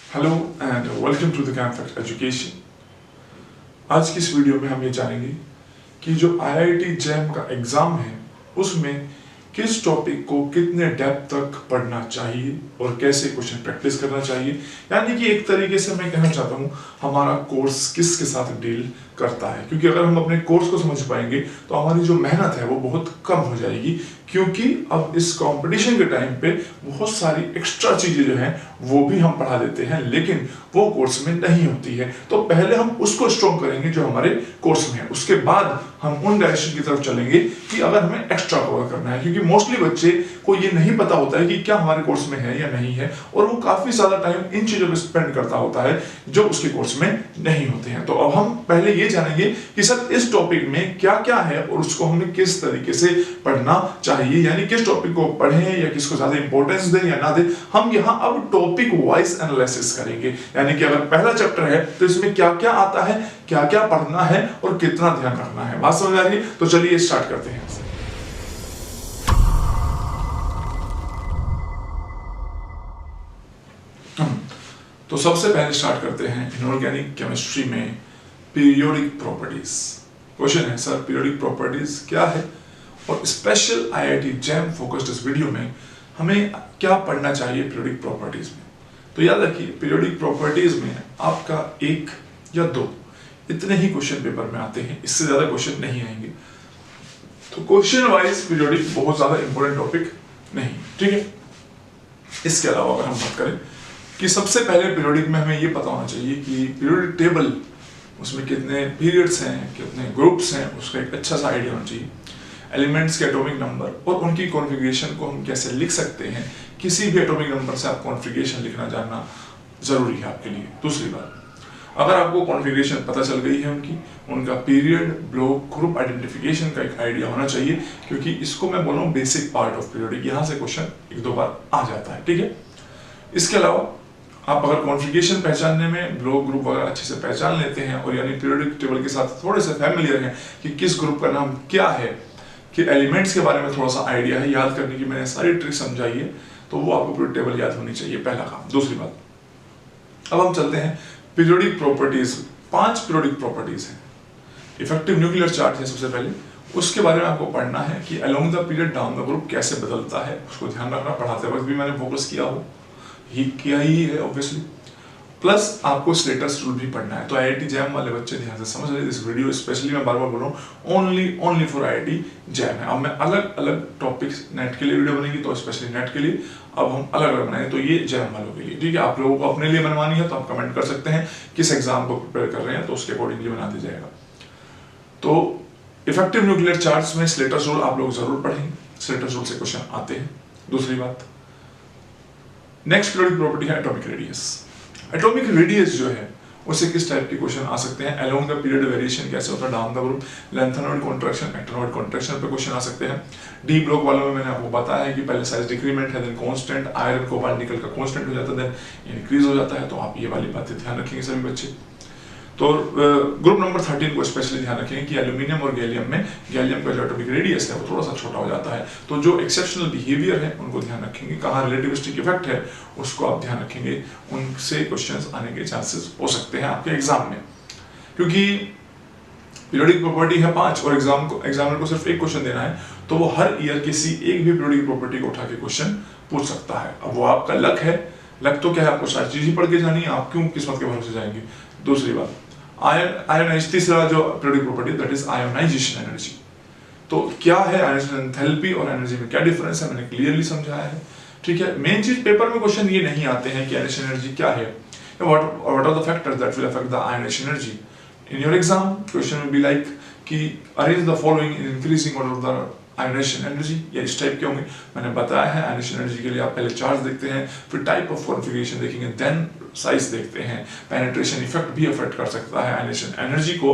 Hello and welcome to the Campfact education. आज की इस वीडियो में हम ये जानेंगे कि जो IIT जैम का एग्ज़ाम है उसमें किस टॉपिक को कितने डेप्थ तक पढ़ना चाहिए और कैसे क्वेश्चन प्रैक्टिस करना चाहिए। यानी कि एक तरीके से मैं कहना चाहता हूँ हमारा कोर्स किसके साथ डील करता है, क्योंकि अगर हम अपने कोर्स को समझ पाएंगे तो हमारी जो मेहनत है वो बहुत कम हो जाएगी, क्योंकि अब इस कंपटीशन के टाइम पे बहुत सारी एक्स्ट्रा चीज़ें जो हैं वो भी हम पढ़ा देते हैं लेकिन वो कोर्स में नहीं होती है। तो पहले हम उसको स्ट्रॉन्ग करेंगे जो हमारे कोर्स में है, उसके बाद हम उन डायरेक्शन की तरफ चलेंगे कि अगर हमें एक्स्ट्रा कवर करना है, क्योंकि मोस्टली बच्चे को ये नहीं पता होता है कि क्या हमारे कोर्स में है या नहीं है और वो काफ़ी ज़्यादा टाइम इन चीज़ों पर स्पेंड करता होता है जो उसके कोर्स में नहीं होते हैं। तो अब हम पहले ये जानेंगे कि सर इस टॉपिक में क्या क्या है और उसको हमें किस तरीके से पढ़ना चाहिए, यानी किस टॉपिक को पढ़ें या किसको ज्यादा इंपॉर्टेंस दें या ना दें। हम यहाँ अब टॉपिक वाइज एनालिसिस करेंगे, यानी कि अगर पहला चैप्टर है तो इसमें क्या क्या आता है, क्या क्या पढ़ना है और कितना ध्यान रखना है। बात समझ आ रही है? तो चलिए स्टार्ट करते हैं। तो सबसे पहले स्टार्ट करते हैं इनऑर्गेनिक केमिस्ट्री में पीरियोडिक प्रॉपर्टीज। क्वेश्चन है सर पीरियोडिक प्रॉपर्टीज क्या है और स्पेशल IIT जैम फोकस्ड इस वीडियो में हमें क्या पढ़ना चाहिए पीरियोडिक प्रॉपर्टीज में। तो याद रखिए पीरियोडिक प्रॉपर्टीज में आपका एक या दो इतने ही क्वेश्चन पेपर में आते हैं, इससे ज्यादा क्वेश्चन नहीं आएंगे। तो क्वेश्चन वाइज पीरियोडिक बहुत ज्यादा इंपॉर्टेंट टॉपिक नहीं, ठीक है। इसके अलावा अगर हम बात करें कि सबसे पहले पीरियोडिक में हमें ये पता होना चाहिए कि पीरियोडिक टेबल उसमें कितने पीरियड्स हैं, कितने ग्रुप्स हैं, उसका एक अच्छा सा आइडिया होना चाहिए। एलिमेंट्स के एटॉमिक नंबर और उनकी कॉन्फ़िगरेशन को हम कैसे लिख सकते हैं, किसी भी एटॉमिक नंबर से आप कॉन्फ़िगरेशन लिखना जानना जरूरी है आपके लिए। दूसरी बात, अगर आपको कॉन्फ़िगरेशन पता चल गई है उनका पीरियड, ब्लॉक, ग्रुप आइडेंटिफिकेशन का एक आइडिया होना चाहिए, क्योंकि इसको मैं बोल रहा हूँ बेसिक पार्ट ऑफ पीरियोडिक, यहाँ से क्वेश्चन एक दो बार आ जाता है, ठीक है। इसके अलावा आप अगर कॉन्फ़िगरेशन पहचानने में ब्लॉक ग्रुप वगैरह अच्छे से पहचान लेते हैं और यानी पीरियोडिक टेबल के साथ थोड़े से फैमिलियर हैं कि किस ग्रुप का नाम क्या है, कि एलिमेंट्स के बारे में थोड़ा सा आइडिया है, याद करने की मैंने सारी ट्रिक समझाई है, तो वो आपको पीरियोडिक टेबल याद होनी चाहिए, पहला काम। दूसरी बात, अब हम चलते हैं पीरियोडिक प्रॉपर्टीज। 5 पीरियोडिक प्रॉपर्टीज हैं। इफेक्टिव न्यूक्लियर चार्ज है सबसे पहले, उसके बारे में आपको पढ़ना है कि along the period down the group कैसे बदलता है, उसको ध्यान रखना। पढ़ाते वक्त भी मैंने फोकस किया ही है ऑब्वियसली। प्लस आपको स्लेटर्स रूल भी पढ़ना है। तो IIT जैम वाले बच्चे ध्यान से समझ रहे, इस वीडियो स्पेशली मैं बार बार बोल रहा हूँ ओनली फॉर IIT जैम है। अब मैं अलग अलग टॉपिक्स नेट के लिए वीडियो बनेगी तो स्पेशली नेट के लिए अब हम अलग अलग बनाएंगे, तो ये जैम वालों के लिए, ठीक है। आप लोगों को अपने लिए बनवानी है तो आप कमेंट कर सकते हैं किस एग्जाम को प्रिपेयर कर रहे हैं, तो उसके अकॉर्डिंगली बना दिया जाएगा। तो इफेक्टिव न्यूक्लियर चार्ज में स्लेटर्स रूल आप लोग जरूर पढ़ेंगे, स्लेटर्स रूल से क्वेश्चन आते हैं। दूसरी बात, नेक्स्ट पीरियोडिक प्रॉपर्टी है एटॉमिक रेडियस। एटॉमिक रेडियस जो है उससे किस टाइप के क्वेश्चन आ सकते हैं, अलोंग द पीरियड वेरिएशन कैसे होता है down the group, lanthanoid contraction, actinoid contraction पे क्वेश्चन आ सकते हैं। डी ब्लॉक वालों में मैंने आपको बताया है कि पहले साइज डिक्रीमेंट है, then constant, iron cobalt nickel का कांस्टेंट हो जाता है, देन इंक्रीज हो जाता है। तो आप ये वाली बातें ध्यान रखेंगे सभी बच्चे। तो ग्रुप नंबर 13 को स्पेशली ध्यान रखेंगे कि एल्यूमिनियम और गैलियम में गैलियम का जो एटॉमिक रेडियस है वो थोड़ा सा छोटा हो जाता है, तो जो एक्सेप्शनल बिहेवियर है उनको ध्यान रखेंगे। कहाँ रिलेटिविस्टिक इफेक्ट है उसको आप ध्यान रखेंगे, उनसे क्वेश्चंस आने के चांसेस हो सकते हैं आपके एग्जाम में, क्योंकि पीरियोडिक प्रॉपर्टी है 5 और एग्जामिनर को सिर्फ एक क्वेश्चन देना है, तो वो हर ईयर किसी एक भी पीरियोडिक प्रॉपर्टी को उठा के क्वेश्चन पूछ सकता है। अब वो आपका लक है, लक तो क्या है, आपको सारी चीज ही पढ़ के जानी है, आप क्यों किस्मत के भरोसे जाएंगे। दूसरी बात, आयनाइज, तीसरा जो periodic property that is ionization energy. तो क्या है आयोनाइजेशन एंथैल्पी और एनर्जी में क्या डिफरेंस है, मैंने क्लियरली समझाया है, ठीक है। मेन चीज पेपर में क्वेश्चन ये नहीं आते हैं कि आयोनाइजेशन एनर्जी क्या है, what are the factors that will affect the ionisation energy. In your exam question will be like कि arrange the following in increasing order of the ionisation energy, या इस टाइप के होंगे। मैंने बताया है आयोनाइजेशन एनर्जी के लिए आप पहले चार्ज देखते हैं, फिर टाइप ऑफ कॉन्फ़िगरेशन देखेंगे, देन साइज देखते हैं। पेनिट्रेशन इफेक्ट भी अफेक्ट कर सकता है आयोनाइजेशन एनर्जी को।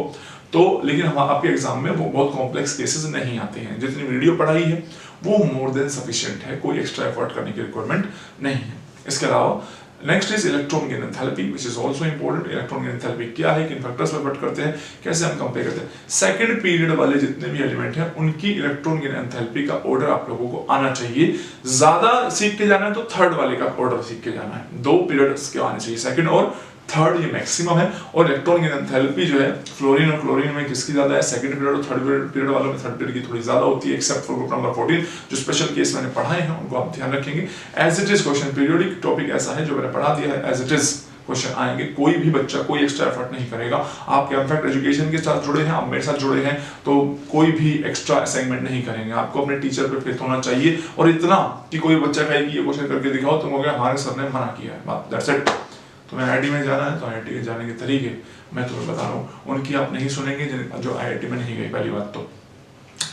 तो लेकिन हम आपके एग्जाम में वो बहुत कॉम्प्लेक्स केसेस नहीं आते हैं, जितनी वीडियो पढ़ाई है वो मोर देन सफिशिएंट है, कोई एक्स्ट्रा एफर्ट करने की रिक्वायरमेंट नहीं है। इसके अलावा next is electron gain enthalpy which is also important. Electron gain enthalpy क्या है, किन फैक्टर्स पर डिपेंड करते हैं, कैसे हम कंपेयर करते हैं। सेकंड पीरियड वाले जितने भी एलिमेंट हैं उनकी इलेक्ट्रॉन गेन एंथैल्पी का ऑर्डर आप लोगों को आना चाहिए। ज्यादा सीख के जाना है तो थर्ड वाले का ऑर्डर सीख के जाना है, 2 पीरियड्स के आने चाहिए, सेकंड और थर्ड ये मैक्सिमम है। और इलेक्ट्रॉन गेन एंथैल्पी जो है फ्लोरीन और क्लोरीन में किसकी ज्यादा है, सेकंड पीरियड और थर्ड पीरियड वालों में थर्ड पीरियड की थोड़ी ज्यादा होती है, एक्सेप्ट फॉर ग्रुप नंबर 14 जो स्पेशल केस मैंने पढ़ाए हैं उनको आप ध्यान रखेंगे। As it is question periodic topic ऐसा है जो मैंने पढ़ा दिया है, एज इट इज क्वेश्चन आएंगे, कोई भी बच्चा कोई एक्स्ट्रा एफर्ट नहीं करेगा। आप इनफैक्ट एजुकेशन के साथ जुड़े हैं, आप मेरे साथ जुड़े हैं, तो कोई भी एक्स्ट्रा असाइनमेंट नहीं करेंगे। आपको अपने टीचर पे फेथ होना चाहिए और इतना कि कोई बच्चा कहे कि ये क्वेश्चन करके दिखाओ, तुम हो गया हमारे सर ने मना किया है, बात दैट्स इट। तुम्हें आईआईटी में जाना है तो आईआईटी के जाने के तरीके मैं तुम्हें बता रहा हूँ, उनकी आप नहीं सुनेंगे जो आईआईटी में नहीं गई। पहली बात तो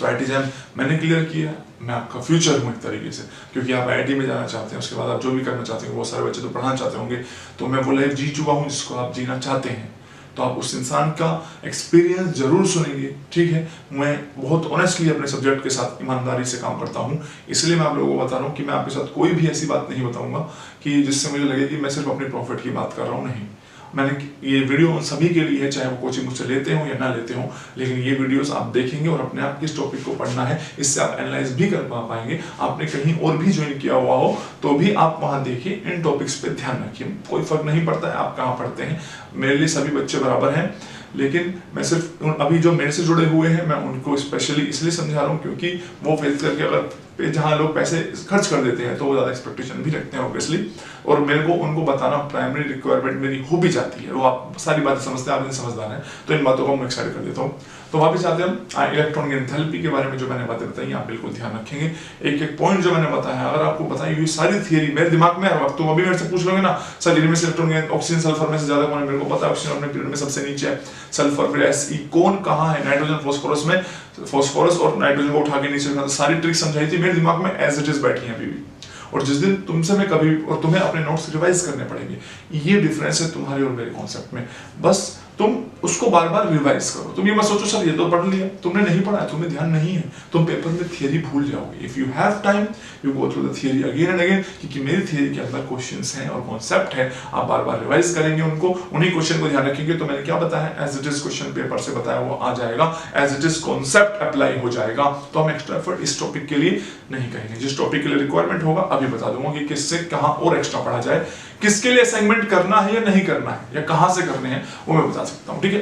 आईआईटी जैम मैंने क्लियर किया, मैं आपका फ्यूचर हूँ एक तरीके से, क्योंकि आप आईआईटी में जाना चाहते हैं, उसके बाद आप जो भी करना चाहते हैं, बहुत सारे बच्चे तो पढ़ाना चाहते होंगे, तो मैं वो लाइफ जी चुका हूँ जिसको आप जीना चाहते हैं, तो आप उस इंसान का एक्सपीरियंस जरूर सुनेंगे, ठीक है। मैं बहुत ऑनेस्टली अपने सब्जेक्ट के साथ ईमानदारी से काम करता हूँ, इसलिए मैं आप लोगों को बता रहा हूँ कि मैं आपके साथ कोई भी ऐसी बात नहीं बताऊंगा कि जिससे मुझे लगे कि मैं सिर्फ अपने प्रॉफिट की बात कर रहा हूँ, नहीं। मैंने ये वीडियो उन सभी के लिए है, चाहे वो कोचिंग मुझसे लेते हो या ना लेते हो, लेकिन ये वीडियोस आप देखेंगे और अपने आप किस टॉपिक को पढ़ना है, इससे आप एनालाइज भी कर पाएंगे। आपने कहीं और भी ज्वाइन किया हुआ हो तो भी आप वहां देखिए, इन टॉपिक्स पे ध्यान रखिए, कोई फर्क नहीं पड़ता है आप कहाँ पढ़ते हैं, मेरे लिए सभी बच्चे बराबर हैं। लेकिन मैं सिर्फ अभी जो मेरे से जुड़े हुए हैं मैं उनको स्पेशली इसलिए समझा रहा हूँ क्योंकि वो फेस करके अगर जहाँ लोग पैसे खर्च कर देते हैं तो वो ज़्यादा एक्सपेक्टेशन भी रखते हैं ऑब्वियसली, और मेरे को उनको बताना प्राइमरी रिक्वायरमेंट मेरी हो भी जाती है। वो आप सारी बातें समझते हैं, आप समझदार हैं, तो इन बातों को मैं एक्साइड कर देता हूँ। तो वापस आते हैं इलेक्ट्रॉन गेन एंथैल्पी के बारे में, जो मैंने बातें बताई आप बिल्कुल ध्यान रखेंगे। एक एक पॉइंट जो मैंने बताया, अगर आपको बताई हुई सारी थियरी मेरे दिमाग में हर वक्त, तो अभी मेरे से पूछ लोगे ना सर इनमें से इलेक्ट्रॉन गेन ऑक्सीजन सल्फर में से ज्यादा कौन है, मेरे को पता है ऑक्सीजन अपने पीरियड में सबसे नीचे है, सल्फर फिर एसई कौन कहाँ है, नाइट्रोजन फास्फोरस में, फास्फोरस और नाइट्रोजन को उठा के नीचे रखना, सारी ट्रिक समझाई थी मेरे दिमाग में एज इट इज बैठी है अभी भी। और जिस दिन तुमसे मैं कभी, और तुम्हें अपने नोट्स रिवाइज करने पड़ेंगे, ये डिफरेंस है तुम्हारे और मेरे कॉन्सेप्ट में, बस तुम उसको बार बार रिवाइज करो। तुम ये मत सोचो सर ये तो पढ़ लिया, तुमने नहीं पढ़ा है, तुम्हें ध्यान नहीं है, तुम पेपर में थियरी भूल जाओगे। If you have time you go through the theory again and again, क्योंकि मेरी थियरी के अंदर क्वेश्चंस हैं और कॉन्सेप्ट है, आप बार बार रिवाइज करेंगे उनको, उन्हीं क्वेश्चन को ध्यान रखेंगे। तो मैंने क्या बताया, as it is question paper से बताया वो आ जाएगा, as it is concept apply हो जाएगा। तो हम एक्स्ट्रा एफर्ट इस टॉपिक के लिए नहीं करेंगे, जिस टॉपिक के लिए रिक्वायरमेंट होगा अभी बता दूंगा कि किससे कहाँ और एक्स्ट्रा पढ़ा जाए, किसके लिए असाइनमेंट करना है या नहीं करना है, या कहाँ से करने हैं वो मैं बता सकता हूँ, ठीक है।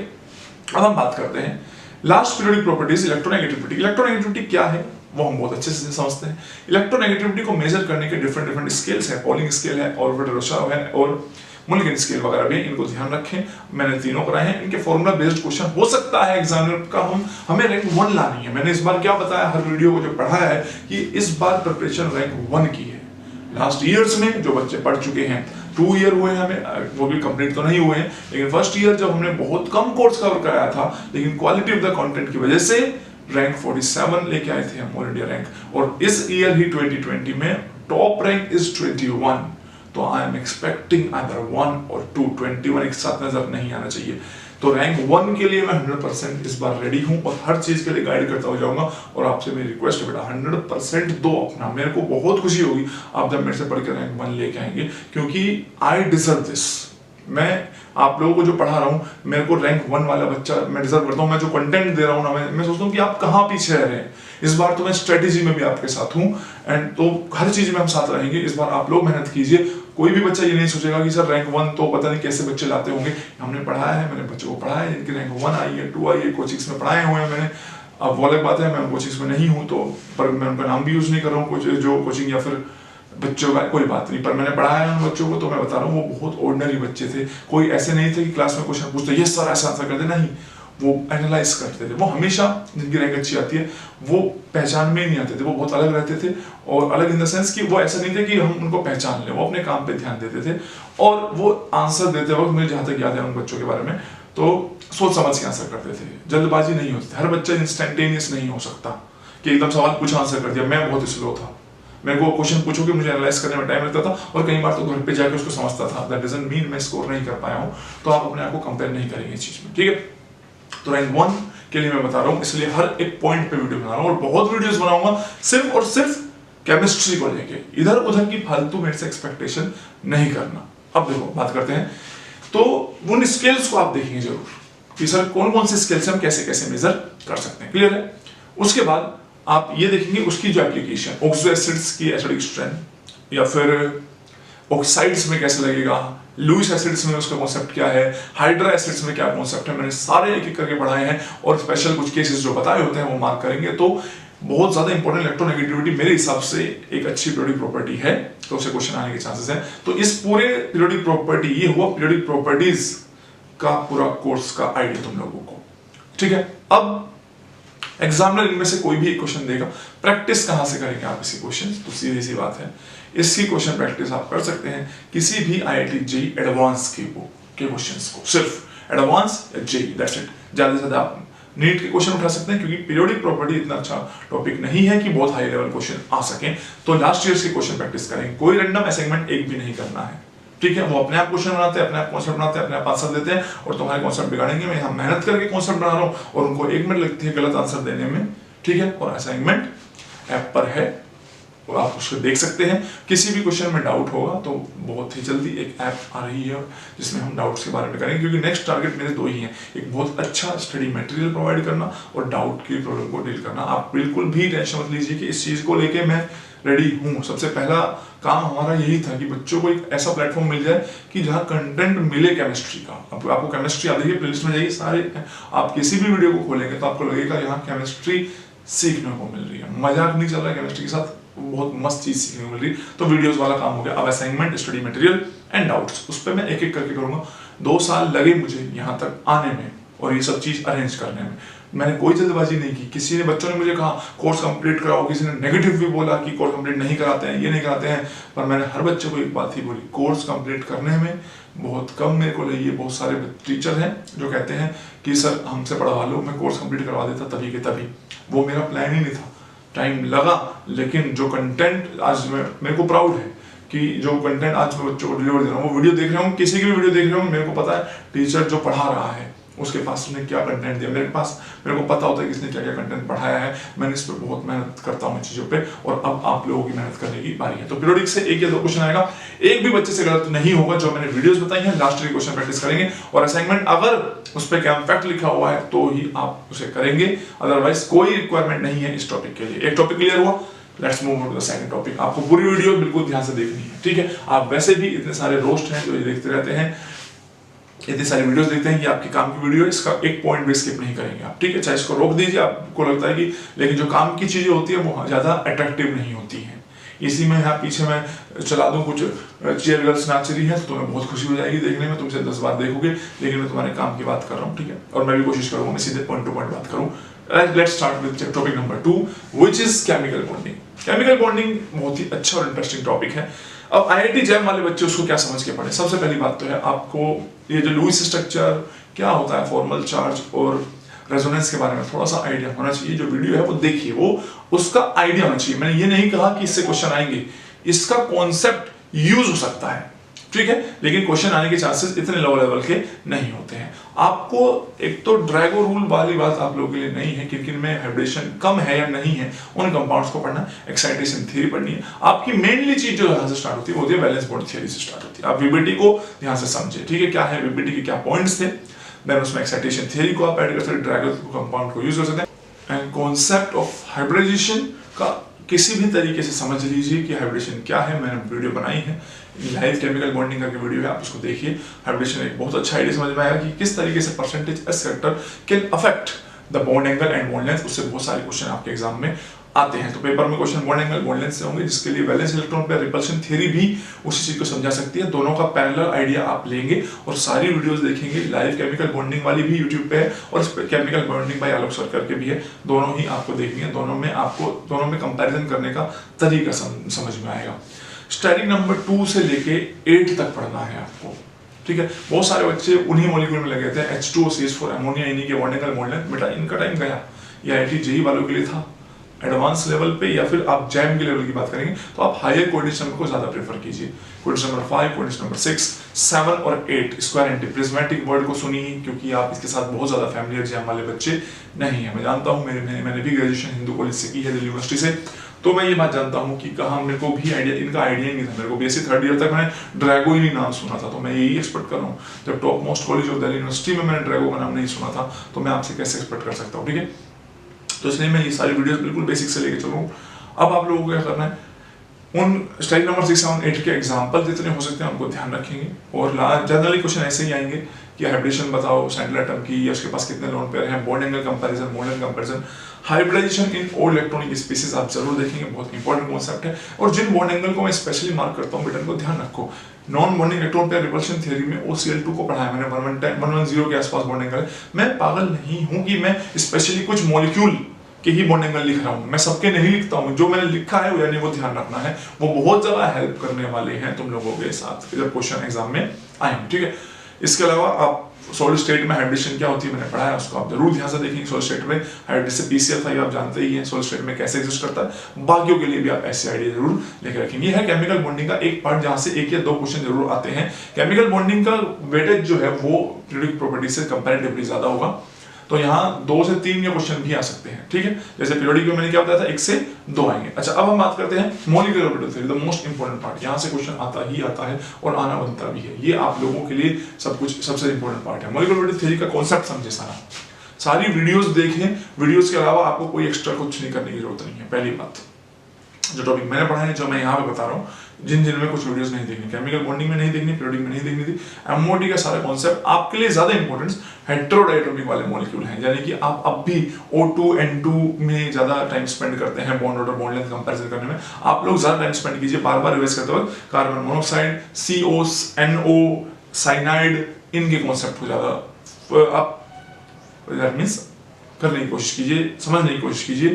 अब हम बात करते हैं last periodic properties, electronegativity. Electronegativity क्या है वो हम बहुत अच्छे से समझते हैं। इलेक्ट्रोनेगेटिविटी को मेजर करने के डिफरेंट डिफरेंट स्केल्स है, पॉलिंग स्केल है, ऑर्बिटल है और मुल्किन स्केल वगैरह भी, इनको ध्यान रखें। मैंने तीनों कराए हैं, इनके फॉर्मूला बेस्ड क्वेश्चन हो सकता है एग्जामिनर का, हमें रैंक 1 लानी है। मैंने इस बार क्या बताया हर वीडियो को जो पढ़ाया है कि इस बार प्रिपरेशन रैंक 1 की है। लास्ट ईयर्स में जो बच्चे पढ़ चुके हैं, 2 ईयर हुए हैं हमें, वो भी कंप्लीट तो नहीं हुए हैं, लेकिन फर्स्ट ईयर जब हमने बहुत कम कोर्स कवर कराया था, लेकिन क्वालिटी ऑफ द कंटेंट की वजह से रैंक 47 लेके आए थे हम, ऑल इंडिया रैंक। और इस ईयर ही 2020 में टॉप रैंक इज 21, तो आई एम एक्सपेक्टिंग अदर 1 और 2, 21 एक साथ नजर नहीं आना चाहिए। तो रैंक 1 के लिए मैं 100% इस बार रेडी हूं और हर चीज के लिए गाइड करता हो जाऊंगा। और आपसे मेरी रिक्वेस्ट है बेटा 100% दो अपना, मेरे को बहुत खुशी होगी आप जब मेरे से पढ़ के रैंक 1 लेके आएंगे, क्योंकि आई डिजर्व दिस। मैं आप लोगों को जो पढ़ा रहा हूँ, मेरे को रैंक 1 वाला बच्चा मैं डिजर्व करता हूँ। मैं जो कंटेंट दे रहा हूँ ना, मैं सोचता हूँ कि आप कहाँ पीछे रह रहे हैं। इस बार तो मैं स्ट्रेटेजी में भी आपके साथ हूँ, एंड तो हर चीज में हम साथ रहेंगे। इस बार आप लोग मेहनत कीजिए, कोई भी बच्चा ये नहीं सोचेगा कि सर रैंक 1 तो पता नहीं कैसे बच्चे लाते होंगे। हमने पढ़ाया है, मैंने बच्चों को पढ़ाया है, जिनकी रैंक 1 आई है, 2 आई है, कोचिंग्स में पढ़ाए हुए हैं मैंने। अब वो अलग बात है मैं कोचिंग्स में नहीं हूँ, तो पर मैं उनका नाम भी यूज नहीं कर रहा हूँ, जो कोचिंग या फिर बच्चों का कोई बात नहीं, पर मैंने पढ़ाया है उन बच्चों को, तो मैं बता रहा हूँ वो बहुत ऑर्डिनरी बच्चे थे। कोई ऐसे नहीं थे कि क्लास में क्वेश्चन पूछते यस सर ऐसा आंसर करते, नहीं, वो एनालाइज करते थे। वो हमेशा जिनकी रैंक अच्छी आती है वो पहचान में ही नहीं आते थे, वो बहुत अलग रहते थे। और अलग इन द सेंस कि वो ऐसा नहीं थे कि हम उनको पहचान लें, वो अपने काम पे ध्यान देते थे। और वो आंसर देते वक्त मुझे जहाँ तक याद है उन बच्चों के बारे में, तो सोच समझ के आंसर करते थे, जल्दबाजी नहीं होती। हर बच्चा इंस्टेंटेनियस नहीं हो सकता कि एकदम सवाल पूछा आंसर कर दिया। मैं बहुत स्लो था, मेरे को क्वेश्चन पूछो कि मुझे एनालाइज करने में टाइम लगता था, और कई बार तो घर पे जाके उसको समझता था। दैट डजंट मीन मैं स्कोर नहीं कर पाया हूँ। तो आप अपने आप को कंपेयर नहीं करेंगे इस चीज में, ठीक है। तो रैंक 1 के लिए मैं बता रहा हूँ, इसलिए हर एक पॉइंट पे वीडियो बना रहा हूँ, और बहुत वीडियोस बनाऊंगा सिर्फ और सिर्फ केमिस्ट्री को लेके। इधर उधर की फालतू मेरे से एक्सपेक्टेशन नहीं करना। अब देखो बात करते हैं, तो उन स्केल्स को आप देखेंगे जरूर कि सर कौन कौन से स्केल्स हम कैसे कैसे मेजर कर सकते हैं, क्लियर है। उसके बाद आप ये देखेंगे उसकी जो एप्लीकेशन, ऑक्सो एसिड्स की एसिडिक स्ट्रेंथ, या फिर ऑक्साइड्स में कैसे लगेगा, लुइस एसिड्स में उसका कॉन्सेप्ट क्या है, हाइड्रा एसिड्स में क्या कॉन्सेप्ट है, मैंने सारे एक एक करके पढ़ाए हैं और स्पेशल कुछ केसेस जो बताए होते हैं वो मार्क करेंगे। तो बहुत ज्यादा इंपॉर्टेंट इलेक्ट्रोनेगेटिविटी मेरे हिसाब से एक अच्छी पीरियोडिक प्रॉपर्टी है, तो उसे क्वेश्चन आने के चांसेस हैं। तो इस पूरे पीरियोडिक प्रॉपर्टी, ये हुआ पीरियोडिक प्रॉपर्टीज का पूरा कोर्स का आइडिया तुम लोगों को, ठीक है। अब एग्जामिनर इनमें से कोई भी एक क्वेश्चन देगा, प्रैक्टिस कहां से करेंगे आप इसी क्वेश्चन, तो सीधी सी बात है, इसकी क्वेश्चन प्रैक्टिस आप कर सकते हैं किसी भी IIT JEE एडवांस के क्वेश्चंस को, सिर्फ एडवांस या JEE, दैट्स इट। ज्यादा से ज्यादा आप नीट के क्वेश्चन उठा सकते हैं, क्योंकि पीरियोडिक प्रॉपर्टी इतना अच्छा टॉपिक नहीं है कि बहुत हाई लेवल क्वेश्चन आ सके, तो लास्ट ईयर के क्वेश्चन प्रैक्टिस करेंगे। कोई रैंडम असाइनमेंट एक भी नहीं करना है, ठीक है। वो अपने आप क्वेश्चन बनाते हैं, अपने आप कॉन्सेप्ट बनाते हैं, अपने आप आंसर देते हैं और तुम्हारे कॉन्सेप्ट बिगाड़ेंगे। मैं यहाँ मेहनत करके कॉन्सेप्ट बना रहा हूँ और उनको 1 मिनट लगती है गलत आंसर देने में, ठीक है। और असाइनमेंट ऐप पर है और आप उसको देख सकते हैं। किसी भी क्वेश्चन में डाउट होगा तो बहुत ही जल्दी एक ऐप आ रही है जिसमें हम डाउट्स के बारे में करेंगे, क्योंकि नेक्स्ट टारगेट मेरे 2 ही हैं, एक बहुत अच्छा स्टडी मटेरियल प्रोवाइड करना और डाउट की प्रॉब्लम को डील करना। आप बिल्कुल भी टेंशन मत लीजिए कि इस चीज को लेके मैं रेडी हूँ। सबसे पहला काम हमारा यही था कि बच्चों को एक ऐसा प्लेटफॉर्म मिल जाए कि जहाँ कंटेंट मिले केमिस्ट्री का। आपको केमिस्ट्री, आप देखिए प्लेलिस्ट में जाइए, सारे आप किसी भी वीडियो को खोलेंगे तो आपको लगेगा यहाँ केमिस्ट्री सीखने को मिल रही है, मजाक नहीं चल रहा है, केमिस्ट्री के साथ बहुत मस्त चीज सीखने को मिल रही है। तो वीडियोस वाला काम हो गया। अब assignment, study material and doubts, उस पर मैं एक एक करके करूंगा। 2 साल लगे मुझे यहाँ तक आने में और ये सब चीज अरेंज करने में। मैंने कोई जल्दबाजी नहीं की। किसी ने, बच्चों ने मुझे कहा कोर्स कंप्लीट कराओ, किसी ने नेगेटिव भी बोला कि कोर्स कंप्लीट नहीं कराते हैं, ये नहीं कराते हैं, पर मैंने हर बच्चे को एक बात ही बोली, कोर्स कंप्लीट करने में बहुत कम मेरे को लगी है। बहुत सारे टीचर हैं जो कहते हैं कि सर हमसे पढ़वा लो, मैं कोर्स कंप्लीट करवा देता तभी के तभी। वो मेरा प्लान ही नहीं था, टाइम लगा, लेकिन जो कंटेंट आज मेरे को प्राउड है कि जो कंटेंट आज मैं बच्चों को डिलीवर दे रहा हूँ, वो वीडियो देख रहे हो, किसी की भी वीडियो देख रहे हो, मेरे को पता है टीचर जो पढ़ा रहा है उसके पास उसने क्या कंटेंट दिया, मेरे को पता होता है कि इसने क्या क्या कंटेंट पढ़ाया है। मैंने इस पर बहुत मेहनत करता हूँ चीजों पे, और अब आप लोगों की मेहनत करने की बारी है। तो पीरियोडिक से 1 या 2 क्वेश्चन आएगा, एक भी बच्चे से गलत नहीं होगा। जो मैंने वीडियोस बताई हैं, लास्ट ईयर क्वेश्चन प्रैक्टिस करेंगे, और असाइनमेंट अगर उस पर क्या फैक्ट लिखा हुआ है तो ही आप उसे करेंगे, अदरवाइज कोई रिक्वायरमेंट नहीं है इस टॉपिक के लिए। एक टॉपिक क्लियर हुआ, let's move on to the second topic. आपको पूरी वीडियो बिल्कुल ध्यान से देखनी है, ठीक है। आप वैसे भी इतने सारे रोस्ट हैं जो ये देखते रहते हैं, इतनी सारी वीडियोस देखते हैं कि आपके काम की वीडियो, इसका एक पॉइंट भी स्किप नहीं करेंगे आप, ठीक है। चाहे इसको रोक दीजिए, आपको लगता है कि, लेकिन जो काम की चीजें होती है वो ज्यादा अट्रैक्टिव नहीं होती हैं। इसी में यहाँ पीछे मैं चला दूं कुछ चेयर गर्ल्स नाच रही है तो तुम्हें बहुत खुशी हो जाएगी देखने में, तुमसे 10 बार देखोगे, लेकिन मैं तुम्हारे काम की बात कर रहा हूँ, ठीक है। और मैं भी कोशिश करूंगा मैं सीधे पॉइंट टू पॉइंट बात करूँ। Let's start with topic number 2 which is chemical bonding. Chemical bonding बहुत ही अच्छा और इंटरेस्टिंग टॉपिक है। अब IIT JEM वाले बच्चे उसको क्या समझ के पढ़े। सबसे पहली बात तो है आपको ये जो लुईस स्ट्रक्चर क्या होता है, फॉर्मल चार्ज और रेजोनेंस के बारे में थोड़ा सा आइडिया होना चाहिए। जो वीडियो है वो देखिए, वो उसका आइडिया होना चाहिए। मैंने ये नहीं कहा कि इससे क्वेश्चन आएंगे, इसका कॉन्सेप्ट यूज हो सकता है, ठीक है, लेकिन क्वेश्चन आने के चांसेस इतने लो लेवल के नहीं होते हैं। आपको एक तो ड्रैगो रूल वाली बात आप लोगों के लिए नहीं है, किन में हाइब्रिडेशन कम है या नहीं है, उन कंपाउंड्स को पढ़ना, एक्साइटेशन थ्योरी पढ़नी है। आपकी मेनली चीज जो यहाँ से स्टार्ट होती है वो होती है वैलेंस बॉन्ड थ्योरी से स्टार्ट होती है। आप VBT को ध्यान से समझे, ठीक है, क्या है VBT के क्या पॉइंट्स थे, देन उसमें एक्साइटेशन थ्योरी को आप ऐड कर सकते हैं, ड्रैगो कंपाउंड को यूज कर सकते हैं, एंड कॉन्सेप्ट ऑफ हाइब्रिडाइजेशन का किसी भी तरीके से समझ लीजिए कि हाइब्रिडेशन क्या है। मैंने वीडियो बनाई है, लाइव केमिकल बॉन्डिंग करके वीडियो है, आप उसको देखिए। हाइब्रिडेशन एक बहुत अच्छा आइडिया समझ में आएगा कि किस तरीके से percentage S factor can affect the bond angle and bond length. उससे बहुत सारे क्वेश्चन आपके एग्जाम में आते हैं। तो पेपर में question bond angle bond length से होंगे, जिसके लिए वैलेंस इलेक्ट्रॉन पे रिपल्शन थ्योरी भी उसी चीज को समझा सकती है। दोनों का पैरेलल आइडिया आप लेंगे और सारी वीडियोस देखेंगे। लाइव केमिकल बॉन्डिंग वाली भी यूट्यूब पे है और केमिकल बॉन्डिंग बाय आलोक सर करके भी है, दोनों ही आपको देखनी है। दोनों में कंपैरिजन करने का तरीका समझ में आएगा। स्टडी नंबर 2 से लेके 8 तक पढ़ना है आपको, ठीक है। बहुत सारे बच्चे उन्हीं मॉलिक्यूल में लगे थे, H2O अमोनिया, इन्हीं के बॉन्ड एंगल बॉन्ड लेंथ। बेटा इनका टाइम गया, ये IIT JEE वालों के लिए था एडवांस लेवल पे, या फिर आप JAM के लेवल की बात करेंगे तो आप हायर कोऑर्डिनेशन नंबर को ज्यादा प्रेफर कीजिए। कोऑर्डिनेशन नंबर 5, कोऑर्डिनेशन नंबर 6, 7 और 8 स्क्वायर एंटी प्रिज्मेटिक वर्ड को सुनिए, क्योंकि आप इसके साथ बहुत ज्यादा फैमिलियर JAM वाले बच्चे नहीं है। मैं जानता हूँ, मैंने भी ग्रेजुएशन हिंदू कॉलेज से की है, दिल्ली यूनिवर्सिटी से, तो मैं ये बात जानता हूँ कि कहाँ मेरे को भी आइडिया, इनका आइडिया नहीं था मेरे को। BSc थर्ड ईयर तक मैंने ड्रैगो ही नहीं नाम सुना था, तो मैं यही एक्सपेक्ट कर रहा हूँ। जब top most college of Delhi university में मैंने ड्रैगो का नाम नहीं सुना था, तो मैं आपसे कैसे एक्सपेक्ट कर सकता हूँ, ठीक है। तो इसलिए मैं ये सारी वीडियोस बिल्कुल बेसिक से लेके चलूँ। अब आप लोगों को क्या करना है, उन स्टाइल नंबर 6 7 8 के एग्जाम्पल जितने हो सकते हैं उनको ध्यान रखेंगे, और जनरली क्वेश्चन ऐसे ही आएंगे कि हाइब्रिडेशन बताओ सैंडल एटम की, या उसके पास कितने लोन पेयर हैं, bond angle comparison, bond angle comparison, hybridization in all electronic species आप जरूर देखेंगे, बहुत इंपॉर्टेंट कॉन्सेप्ट है। और जिन बॉन्ड एंगल को मैं स्पेशली मार्क करता हूँ बेटा, को ध्यान रखो, non bonding electron pair repulsion theory में OCl2 को पढ़ाया मैंने, 110 के आसपास बॉन्ड एंगल। मैं पागल नहीं हूँ कि मैं स्पेशली कुछ मॉलिक्यूल के ही बॉन्ड एंगल लिख रहा हूँ, मैं सबके नहीं लिखता हूँ। जो मैंने लिखा है यानी वो ध्यान रखना है, वो बहुत ज्यादा हेल्प करने वाले हैं तुम लोगों के साथ जब क्वेश्चन एग्जाम में आएंगे, ठीक है। इसके अलावा आप सॉलिड स्टेट में हाइब्रिडेशन क्या होती है मैंने पढ़ाया, उसको आप जरूर ध्यान से देखेंगे। सॉलिड स्टेट में हाइब्रिडेशन PCl5 आप जानते ही हैं, सॉलिड स्टेट में कैसे एग्जिस्ट करता है, बाकियों के लिए भी आप ऐसे आइडिया जरूर लेके रखेंगे। ये है केमिकल बॉन्डिंग का एक पार्ट, जहां से 1 या 2 क्वेश्चन जरूर आते हैं। केमिकल बॉन्डिंग का वेटेज जो है वो पीरियोडिक प्रॉपर्टी से कंपैरेटिवली ज्यादा होगा, तो यहाँ 2 से 3 के क्वेश्चन भी आ सकते हैं, ठीक है। जैसे पीरियोडिक में मैंने क्या बताया था, 1 से 2 आएंगे। अच्छा, अब हम बात करते हैं molecular orbital theory, the most important part. यहाँ से क्वेश्चन आता ही आता है और आना बनता भी है, ये आप लोगों के लिए सब कुछ सबसे इंपॉर्टेंट पार्ट है। मॉलिक्यूलर ऑर्बिटल थ्योरी का कॉन्सेप्ट समझे, सारी वीडियोस देखें, वीडियोस के अलावा आपको कोई एक्स्ट्रा कुछ नहीं करने की जरूरत नहीं है। पहली बात, जो टॉपिक मैंने पढ़ा है, जो मैं यहाँ पे बता रहा हूँ, जिनमें कुछ वीडियोस नहीं देखनी, केमिकल बॉन्डिंग में नहीं देखनी, पीरियोडिक में नहीं देखनी थी, MOT का सारा कॉन्सेप्ट आपके लिए ज्यादा इंपॉर्टेंस हेटेरोडाइटोमिक वाले मॉलिक्यूल हैं, यानी कि आप अब भी O2 N2 में ज्यादा टाइम स्पेंड करते हैं bond order bond length comparison करने में। आप लोग ज्यादा टाइम स्पेंड कीजिए बार बार रिवाइज करते वक्त, carbon monoxide, CO, NO, cyanide, इनके कॉन्सेप्ट को ज्यादा आप मीन्स करने की कोशिश कीजिए, समझने की कोशिश कीजिए।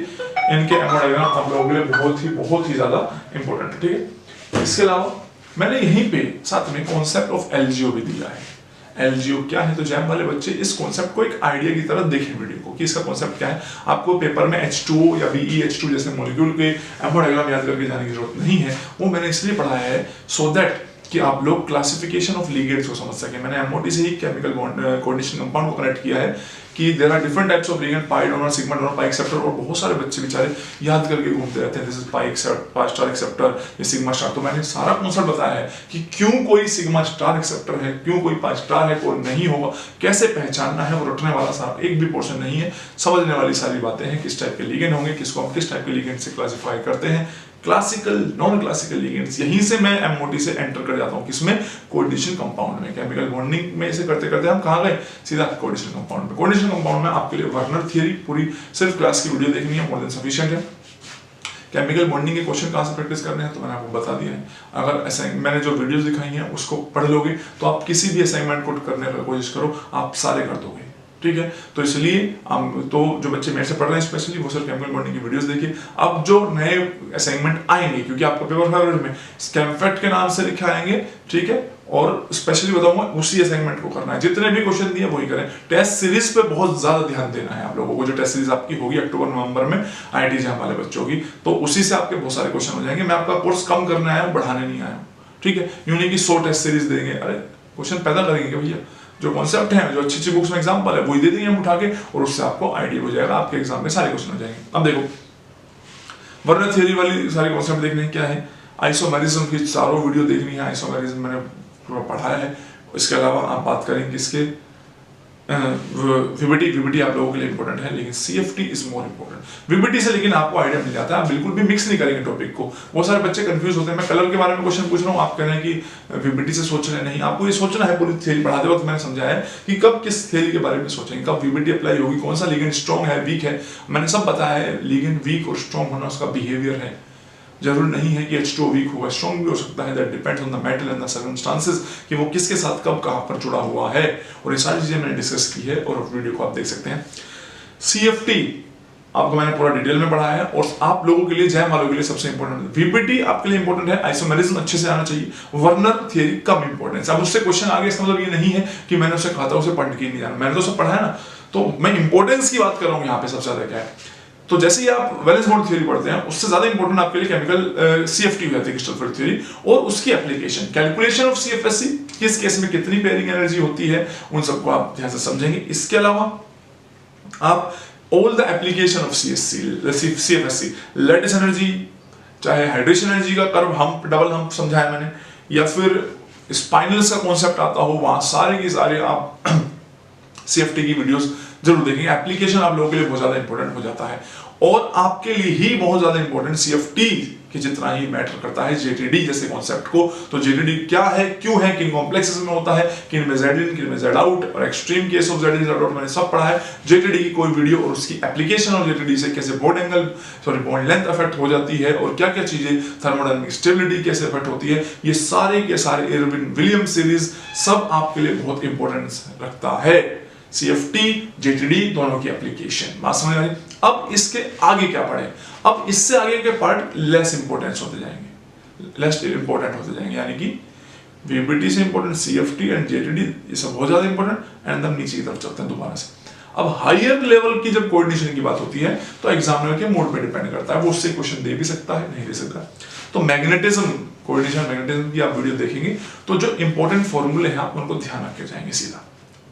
इनके एमो डायग्राम आप लोगों के लिए बहुत ही ज्यादा इंपॉर्टेंट है, ठीक है। इसके अलावा मैंने यहीं पे साथ में कॉन्सेप्ट ऑफ LGO भी दिया है। LGO क्या है, तो जैम वाले बच्चे इस कॉन्सेप्ट को एक आइडिया की तरह देखें वीडियो को कि इसका कॉन्सेप्ट क्या है। आपको पेपर में H2O या BeH2 जैसे मॉलिक्यूल के एमो डायग्राम याद करके जाने की जरूरत नहीं है, वो मैंने इसलिए पढ़ाया है सो दैट कि आप लोग क्लासिफिकेशन ऑफ लिगेंड्स को समझ सकें। मैंने MOT से ही केमिकल कोऑर्डिनेशन कंपाउंड को कनेक्ट किया है कि there are different types of ligand, pi donor, sigma donor, pi acceptor, और बहुत सारे बच्चे बेचारे याद करके घूमते रहते हैं, this is pi star acceptor, ये सिग्मा स्टार। तो मैंने सारा कॉन्सेप्ट बताया है कि क्यों कोई सिग्मा स्टार एक्सेप्टर है, क्यों कोई पाई स्टार है, कोई नहीं होगा, कैसे पहचानना है, वो रटने वाला सारा एक भी पोर्शन नहीं है, समझने वाली सारी बातें हैं। किस टाइप के लिगेंड होंगे, किसको हम किस टाइप के लिगेंड से क्लासिफाई करते हैं, क्लासिकल नॉन क्लासिकल लिगेंड्स, यहीं से मैं MOT से एंटर कर जाता हूँ, किसमें, कोऑर्डिनेशन कंपाउंड में। केमिकल बॉन्डिंग में इसे करते करते हम कहाँ गए, सीधा कोऑर्डिनेशन कंपाउंड में। कोऑर्डिनेशन कंपाउंड में आपके लिए वर्नर थ्योरी पूरी सिर्फ क्लास की वीडियो देखनी है, मोर देन सफिशिएंट है। केमिकल बॉन्डिंग के क्वेश्चन कहाँ से प्रैक्टिस करने हैं तो मैंने आपको बता दिया है। अगर मैंने जो वीडियोस दिखाई हैं उसको पढ़ लोगे तो आप किसी भी असाइनमेंट को करने की कोशिश करो, आप सारे कर दोगे, ठीक है। तो इसलिए तो जो बच्चे मेरे से पढ़ रहे हैं स्पेशली, वो सिर्फ केमिकल बॉन्डिंग की वीडियोस देखिए। अब जो नए असाइनमेंट आएंगे, क्योंकि आपका पेपर फेवरेट में स्कैमफेट के नाम से लिखे आएंगे, ठीक है, और स्पेशली बताऊंगा उसी असाइनमेंट को करना है, जितने भी क्वेश्चन दिए वही करें। टेस्ट सीरीज पे बहुत ज्यादा ध्यान देना है आप लोगों को। जो टेस्ट सीरीज आपकी होगी अक्टूबर नवंबर में IIT जैम वाले बच्चों की, तो उसी से आपके बहुत सारे क्वेश्चन हो जाएंगे। मैं आपका कोर्स कम करने आया हूँ, बढ़ाने नहीं आया हूँ, ठीक है। यूं नहीं कि 100 टेस्ट सीरीज देंगे, अरे क्वेश्चन पैदा करेंगे भैया, जो कॉन्सेप्ट है, जो अच्छी अच्छी बुक्स में एग्जाम्पल है वही दे देंगे हम उठा के, और उससे आपको आइडिया हो जाएगा, आपके एग्जाम में सारे क्वेश्चन हो जाएंगे। अब देखो, वर्नर थ्योरी वाली सारे कॉन्सेप्ट देखने क्या है, आइसोमेरिज्म की चारों वीडियो देखनी है, आइसोमेरिज्म मैंने पूरा पढ़ाया है। इसके अलावा आप बात करेंगे इसके VBT आप लोगों के लिए इंपॉर्टेंट है, लेकिन CFT is more important. VBT से लेकिन आपको आइडिया मिल जाता है, आप बिल्कुल भी मिक्स नहीं करेंगे टॉपिक को। बहुत सारे बच्चे कंफ्यूज होते हैं, मैं कलर के बारे में क्वेश्चन पूछ रहा हूँ, आप कह रहे हैं कि VBT से सोच रहे हैं। नहीं, आपको ये सोचना है, पूरी थ्योरी पढ़ाते वक्त मैंने समझाया है कि कब किस थ्योरी के बारे में सोचेंगे, कब VBT अप्लाई होगी, कौन सा लिगेंड स्ट्रॉन्ग है, वीक है, मैंने सब बताया है। लिगेंड वीक और स्ट्रॉन्ग होना उसका बिहेवियर है, जरूर नहीं है कि H2O वीक होगा, स्ट्रॉन्ग भी हो सकता है, that depends on the metal and the circumstances, कि वो किसके साथ कब कहां पर जुड़ा हुआ है, और ये सारी चीजें मैंने डिस्कस की है और वीडियो को आप देख सकते हैं। CFT आपको मैंने पूरा डिटेल में पढ़ाया है, और आप लोगों के लिए, जैम वालों के लिए सबसे इंपॉर्टेंट VBT आपके लिए इंपॉर्टेंट है, आइसोमेरिज्म अच्छे से आना चाहिए, वर्नर थ्योरी कम इंपॉर्टेंस। अब उससे क्वेश्चन आगे, इसका मतलब ये नहीं है कि मैंने उसे कहा था उसे पढ़ के नहीं जाना, मैंने तो सब पढ़ा है ना, तो मैं इंपॉर्टेंस की बात कर रहा हूँ यहाँ पे सबसे ज्यादा क्या है। तो जैसे ही आप वैलेंस बॉन्ड थ्योरी पढ़ते हैं, उससे ज्यादा इंपॉर्टेंट आपके लिए केमिकल CFT हो जाती है, क्रिस्टल फील्ड थ्योरी, और उसकी एप्लीकेशन, कैलकुलेशन ऑफ CFSC, किस केस में कितनी पेयरिंग एनर्जी होती है, उन सबको आप ध्यान से समझेंगे। इसके अलावा आप all the application of CFSC, latest energy, चाहे हाइड्रेशन एनर्जी का कर्व हम्प, डबल हम्प समझाया मैंने, या फिर स्पाइनल्स का कॉन्सेप्ट आता हो, वहां सारे के सारे आप CFT की वीडियोस जरूर देखेंगे। एप्लीकेशन आप लोगों के लिए बहुत ज्यादा इंपॉर्टेंट हो जाता है, और आपके लिए ही बहुत ज्यादा इंपॉर्टेंट CFT की जितना ही मैटर करता है JTD जैसे कॉन्सेप्ट को। तो JTD क्या है, क्यों है, किन कॉम्प्लेक्सेस में होता है, किन में Z in, किन में Z out, और extreme case of Z in Z out मैंने सब पढ़ा है। JTD की कोई वीडियो और उसकी एप्लीकेशन और JTD से कैसे बॉन्ड लेंथ अफेक्ट हो जाती है, और क्या क्या चीजें, थर्मोडायनामिक स्टेबिलिटी कैसे अफेक्ट होती है, ये सारे के सारे इरविन विलियम्स सीरीज सब आपके लिए बहुत इंपॉर्टेंस रखता है। CFT, JTD दोनों की एप्लीकेशन बात समझ आ रही। अब इसके आगे क्या पढ़े, अब इससे आगे के पार्ट लेस इंपॉर्टेंस होते जाएंगे, लेस इंपॉर्टेंट होते जाएंगे, यानी कि VBT से इंपॉर्टेंट CFT एंड JTD ये सब बहुत ज्यादा इंपॉर्टेंट, एंड हम नीचे की तरफ चलते हैं दोबारा से। अब हायर लेवल की जब कोऑर्डिनेशन की बात होती है तो एग्जामिनर के मूड पे डिपेंड करता है, वो उससे क्वेश्चन दे भी सकता है, नहीं दे सकता। तो मैग्नेटिज्म, कोऑर्डिनेशन मैग्नेटिज्म की आप वीडियो देखेंगे तो जो इंपॉर्टेंट फॉर्मूले हैं आप उनको ध्यान रख के जाएंगे सीधा,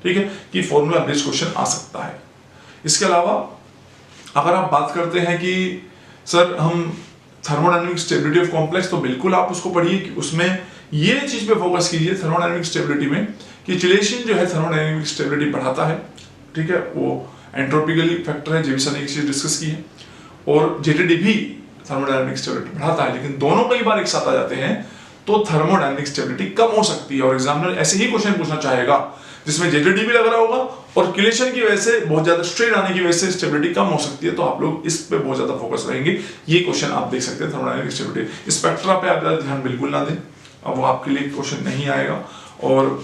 ठीक है, कि फॉर्मूला बेस्ड क्वेश्चन आ सकता है। इसके अलावा अगर आप बात करते हैं कि सर हम थर्मोडायनामिक स्टेबिलिटी ऑफ कॉम्प्लेक्स, तो बिल्कुल आप उसको पढ़िए कि उसमें ये चीज पे फोकस कीजिए थर्मोडायनामिक स्टेबिलिटी में कि चिलेशन जो है थर्मोडायनामिक स्टेबिलिटी बढ़ाता है, ठीक है, वो एंट्रोपिकली फैक्टर है, जेविसन ने एक चीज डिस्कस की है, और JTD भी थर्मोडायनामिक स्टेबिलिटी बढ़ाता है, लेकिन दोनों कई बार एक साथ आ जाते हैं तो थर्मोडायनामिक स्टेबिलिटी कम हो सकती है, और एग्जामिनर ऐसे ही क्वेश्चन पूछना चाहेगा जिसमें JTD भी लग रहा होगा और किलेशन की वजह से बहुत ज्यादा स्ट्रेन आने की वजह से स्टेबिलिटी कम हो सकती है, तो आप लोग इस पे बहुत ज्यादा फोकस रहेंगे। ये क्वेश्चन आप देख सकते हैं थर्मोडायनामिक स्टेबिलिटी। स्पेक्ट्रा पे आप ज्यादा ध्यान बिल्कुल ना दें, अब वो आपके लिए क्वेश्चन नहीं आएगा, और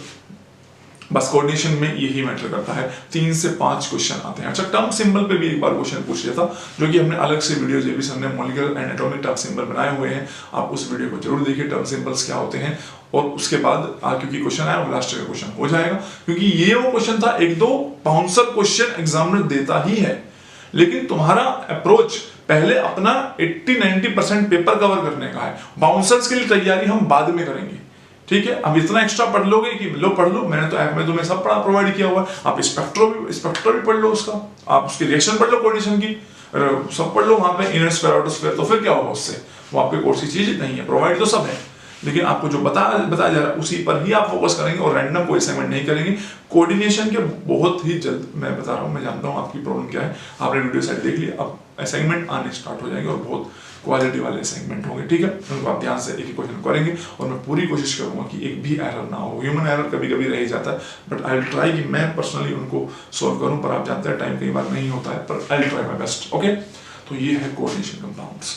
बस कोऑर्डिनेशन में यही मैटर करता है। 3 से 5 क्वेश्चन आते हैं। अच्छा, टर्म सिंबल पे भी एक बार क्वेश्चन पूछ लिया था, जो कि हमने अलग से वीडियो जो भी हमने molecular and atomic term symbol बनाए हुए हैं, आप उस वीडियो को जरूर देखिए, टर्म सिंबल्स क्या होते हैं। और उसके बाद क्योंकि क्वेश्चन आया वो लास्ट का क्वेश्चन हो जाएगा, क्योंकि ये वो क्वेश्चन था, 1-2 बाउंसर क्वेश्चन एग्जामिनर देता ही है, लेकिन तुम्हारा अप्रोच पहले अपना 80-90% पेपर कवर करने का है। बाउंसर्स के लिए तैयारी हम बाद में करेंगे, ठीक है। अब इतना एक्स्ट्रा पढ़ लोगे कि लो पढ़ लो, मैंने तो ऐप में तुम्हें सब पढ़ा प्रोवाइड किया हुआ है, आप स्पेक्ट्रा भी पढ़ लो उसका, आप उसकी रिएक्शन पढ़ लो कोऑर्डिनेशन की, सब पढ़ लो वहां पे इनर स्क्वायर आउटर स्क्वायर, तो फिर क्या होगा उससे, वो आपके कोर्स की चीज नहीं है, प्रोवाइड तो सब है, लेकिन आपको जो बताया जा रहा है उसी पर ही आप फोकस करेंगे और रैंडम कोई असाइनमेंट नहीं करेंगे। कोऑर्डिनेशन के बहुत ही जल्द, मैं बता रहा हूँ, मैं जानता हूँ आपकी प्रॉब्लम क्या है, आपने वीडियो साइट देख लिया, अब असाइनमेंट आने स्टार्ट हो जाएंगे और बहुत क्वालिटी वाले असाइनमेंट होंगे, ठीक है। उनको आप ध्यान से एक ही क्वेश्चन करेंगे, और मैं पूरी कोशिश करूंगा कि एक भी एरर ना हो। ह्यूमन एरर कभी कभी रह जाता है, बट आई विल ट्राई कि मैं पर्सनली उनको सॉल्व करूं, पर आप जानते हैं टाइम कई बार नहीं होता है, पर I will try my best, okay. तो ये है coordination compounds.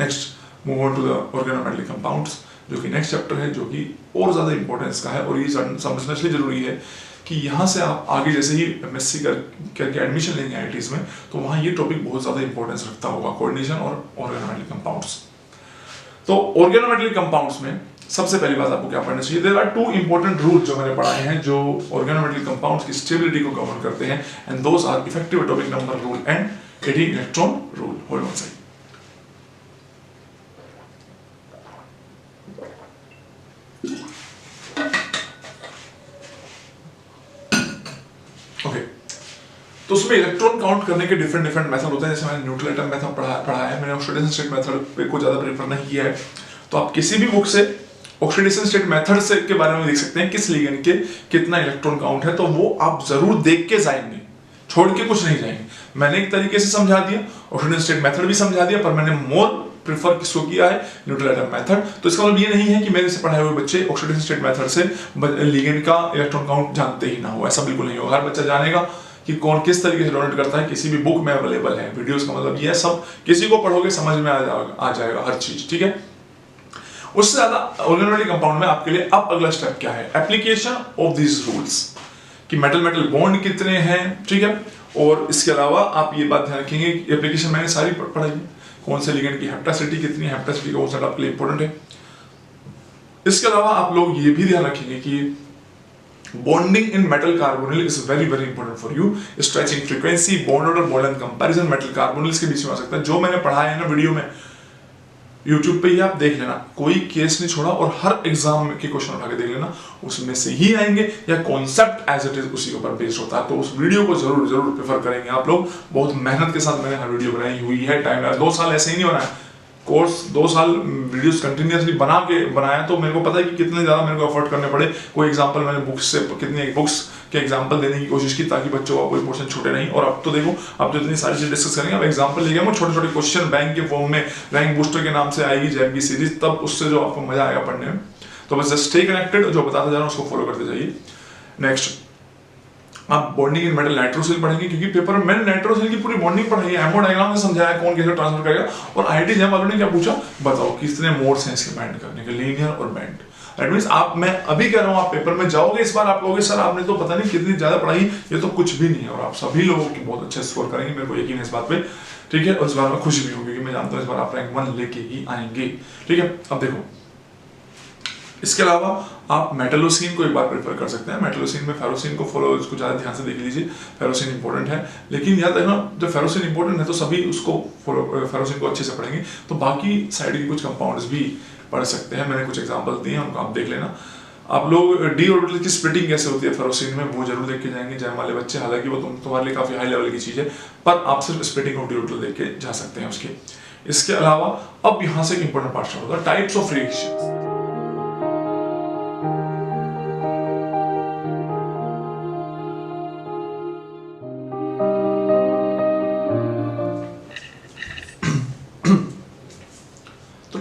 Next move on to the organometallic compounds, जो कि नेक्स्ट चैप्टर है, जो कि और ज्यादा इंपॉर्टेंस का है, और ये समझना इसलिए जरूरी है कि यहाँ से आप आगे जैसे ही MSc करके एडमिशन लेंगे IITs में, तो वहाँ ये टॉपिक बहुत ज्यादा इंपॉर्टेंस रखता होगा, कोऑर्डिनेशन और ऑर्गेनोमेटलिक कंपाउंड्स। तो ऑर्गेनोमेटलिक कंपाउंड्स में सबसे पहली बात आपको क्या पढ़ना चाहिए, देयर आर 2 इंपॉर्टेंट रूल्स जो मैंने पढ़ाए हैं, जो ऑर्गेनोमेटलिक कंपाउंड्स की स्टेबिलिटी को गवर्न करते हैं, and those are effective atomic number rule and eighteen electron rule. Hold on second. तो उसमें इलेक्ट्रॉन काउंट करने के डिफरेंट मेथड होते हैं, जैसे मैंने न्यूट्रल एटम मेथड पढ़ा है, मैंने ऑक्सीडेशन स्टेट मेथड पे को ज्यादा प्रेफर नहीं किया है। तो आप किसी भी बुक से ऑक्सीडेशन स्टेट मेथड से के बारे में देख सकते हैं, किस लिगेंड के कितना इलेक्ट्रॉन काउंट है, तो वो आप जरूर देख के जाएंगे, छोड़ के कुछ नहीं जाएंगे। मैंने एक तरीके से समझा दिया, ऑक्सीडेशन स्टेट मेथड भी समझा दिया, पर मैंने मोर प्रेफर किसको किया है, न्यूट्रल एटम मेथड। तो इसका मतलब ये नहीं है कि मेरे से पढ़ाए हुए बच्चे ऑक्सीडेशन स्टेट मेथड से लिगेंड का इलेक्ट्रॉन काउंट जानते ही ना हो, ऐसा बिल्कुल नहीं होगा। हर बच्चा जानेगा कि कौन किस तरीके से डोनेट करता है, किसी भी बुक में अवेलेबल है वीडियोस का, मतलब ये सब किसी को पढ़ोगे समझ में आ जाएगा हर चीज, ठीक है। उससे ज्यादा ऑर्गेनोमेटलिक कंपाउंड में आपके लिए अब अगला स्टेप क्या है, एप्लीकेशन ऑफ दीज रूल्स, कि मेटल मेटल बॉन्ड कितने हैं, ठीक है। और इसके अलावा आप ये बात ध्यान रखेंगे, एप्लीकेशन मैंने सारी पढ़ाई, कौन से लिगेंड की हेप्टासिटी कितनी है, हेप्टासिटी का कौन आपके लिए इंपॉर्टेंट है। इसके अलावा आप लोग ये भी ध्यान रखेंगे कि bonding in metal carbonyl is very important for you, stretching frequency, bond order, bond length comparison metal carbonyls के बीच में आ सकता है। जो मैंने पढ़ाया है ना वीडियो में, YouTube पे ही आप देख लेना, कोई केस नहीं छोड़ा, और हर एग्जाम के क्वेश्चन उठा के देख लेना, उसमें से ही आएंगे, या कॉन्सेप्ट एज इट इज उसी के ऊपर बेस्ड होता है। तो उस वीडियो को जरूर प्रेफर करेंगे आप लोग। बहुत मेहनत के साथ मैंने हर वीडियो बनाई हुई है, टाइम लगा, 2 साल ऐसे ही नहीं बनाया, कोर्स 2 साल वीडियोस कंटिन्यूसली बनाया, तो मेरे को पता है कि कितने ज़्यादा मेरे को एफर्ट करने पड़े। कोई एग्जांपल मैंने बुक्स से कितनी बुक्स के एग्जांपल देने की कोशिश की ताकि बच्चों का कोई पोर्शन छूटे नहीं। और अब तो देखो, अब तो इतनी सारी चीज़ डिस्कस करेंगे, अब एग्जांपल लेके हम छोटे छोटे क्वेश्चन बैंक के फॉर्म में रैंक बूस्टर के नाम से आएगी जैम की सीरीज, तब उससे जो आपको मजा आएगा पढ़ने में। तो बस जस्ट स्टे कनेक्टेड, जो बताता जा रहा हूँ उसको फॉलो करते जाइए। नेक्स्ट आप बॉन्डिंग इन मेटल नाइट्रोसिल पढ़ेंगे, क्योंकि पेपर में मैंने नाइट्रोसिल की पूरी बॉन्डिंग पढ़ाई है, हेमोडायग्राम में समझाया कौन कैसे ट्रांसफर करेगा। और आईआईटी जैम वालों ने क्या पूछा, बताओ कितने मोड्स हैं इसके बैंड करने के, लीनियर और बैंड। दैट मींस आप, मैं अभी कह रहा हूं, आप पेपर में जाओगे इस बार, आप कहोगे सर आपने तो पता नहीं कितनी ज्यादा पढ़ाई, ये तो कुछ भी नहीं है, और आप सभी लोगों की बहुत अच्छे स्कोर करेंगे, मेरे को यकीन है इस बात पे। ठीक है, और इस बार मैं खुश भी हूँ क्योंकि मैं जानता हूँ इस बार आप रैंक 1 लेके ही आएंगे। ठीक है, अब देखो इसके अलावा आप मेटलोसिन को एक बार प्रेफर कर सकते हैं। मेटलोसिन में फेरोसिन को फॉलो, इसको ज़्यादा ध्यान से देख लीजिए, फेरोसिन इंपॉर्टेंट है। लेकिन याद रखना जब फेरोसिन इंपॉर्टेंट है तो सभी उसको फॉलो, फेरोसिन को अच्छे से पढ़ेंगे, तो बाकी साइड के कुछ कंपाउंड्स भी पढ़ सकते हैं। मैंने कुछ एग्जांपल दिए हैं, उनको आप देख लेना। आप लोग डी ऑर्बिटल की स्प्लिटिंग कैसे होती है फेरोसिन में, वो जरूर देख के जाएंगे जैम वाले बच्चे, हालांकि वो तुम्हारे लिए काफ़ी हाई लेवल की चीज़ है, पर आप सिर्फ स्प्लिटिंग ऑफ डी ऑर्बिटल देख के जा सकते हैं उसके। इसके अलावा अब यहाँ से एक इंपॉर्टेंट पार्ट स्टार्ट होता है, types of reactions.